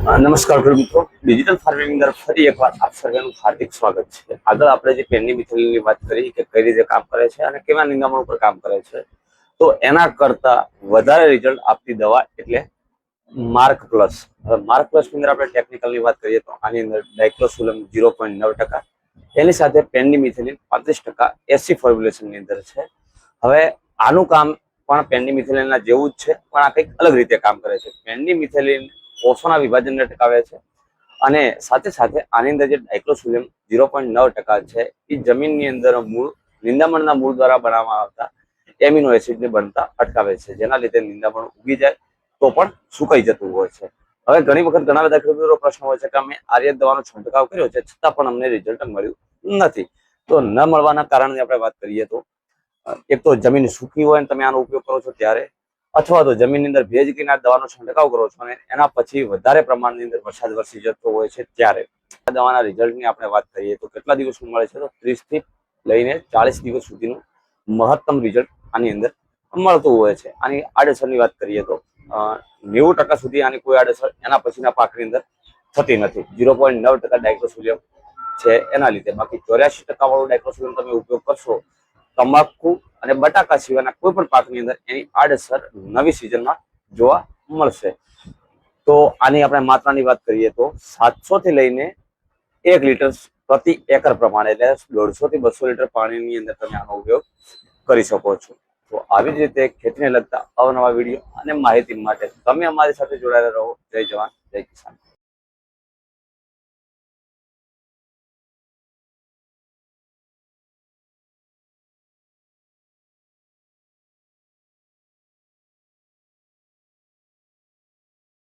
નમસ્કાર ખેડૂત મિત્રો, ડિજિટલ ફાર્મિંગ અંદર ફરી એકવાર આપ સર્વેનું હાર્દિક સ્વાગત છે. આગળ આપણે જે પેનની મિથેલિનની વાત કરી કે કઈ રીતે કામ કરે છે અને કેવા નિંદામણ ઉપર કામ કરે છે, તો એના કરતા વધારે રિઝલ્ટ આપતી દવા એટલે માર્ક પ્લસ. હવે માર્ક પ્લસ ની અંદર આપણે ટેકનિકલની વાત કરીએ તો આની અંદર ડાયક્લોસુલમ 0.9%, એની સાથે પેનની મિથેલિન 35% એસી ફોર્મ્યુલેશનની અંદર છે. હવે આનું કામ પણ પેનની મિથેલિનના જેવું જ છે, પણ આ કંઈક અલગ રીતે કામ કરે છે. પેનની મિથેલિન કોષોના વિભાજનને અટકાવે છે અને સાથે સાથે આની અંદર જે ડાયક્લોસુલિયમ 0.9% છે એ જમીનની અંદર નિંદામણના મૂળ દ્વારા બનાવવામાં આવતા એમિનો એસિડને બનતા અટકાવે છે, જેના લીધે નિંદામણ ઉગી જાય તો પણ સુકાઈ જતું હોય છે. હવે ઘણી વખત ઘણા બધા ખેડૂતો પ્રશ્ન હોય છે કે અમે આર્ય દવાનો છંટકાવ કર્યો છે છતાં પણ અમને રિઝલ્ટ મળ્યું નથી. તો ન મળવાના કારણની આપણે વાત કરીએ તો એક તો જમીન સૂકી હોય અને તમે આનો ઉપયોગ કરો છો ત્યારે, અથવા તો જમીનની અંદર ભેજ કીને દવાનો છંટકાવ કરો છો અને એના પછી વધારે પ્રમાણની અંદર વરસાદ વરસી જતો હોય છે ત્યારે આ દવાના રિઝલ્ટની આપણે વાત કરીએ તો કેટલા દિવસનું મળે છે, તો 30 થી લઈને 40 દિવસ સુધીનું મહત્તમ રિઝલ્ટ આની અંદર મળતું હોય છે. આની આડઅસરની વાત કરીએ તો 90% સુધી આની કોઈ આડઅસર એના પછીના પાકની અંદર થતી નથી. 0.9% ડાયક્લોસુલિયમ છે એના લીધે. બાકી 84% વાળું ડાયક્લોસુલિયમ તમે ઉપયોગ કરશો તમાકુ અને બટાકા સિવાયના કોઈ પણ પાકની અંદર એની આડઅસર નવી સિઝનમાં જોવા મળશે. તો આની આપણે માત્રાની વાત કરીએ તો 700 થી લઈને 1 લીટર પ્રતિ એકર પ્રમાણે, એટલે 150 થી 200 લીટર પાણીની અંદર તમે આનો ઉપયોગ કરી શકો છો. તો આવી જ રીતે ખેતીને લગતા અવનવા વિડીયો અને માહિતી માટે તમે અમારી સાથે જોડાયેલા રહો. જય જવાન, જય કિસાન.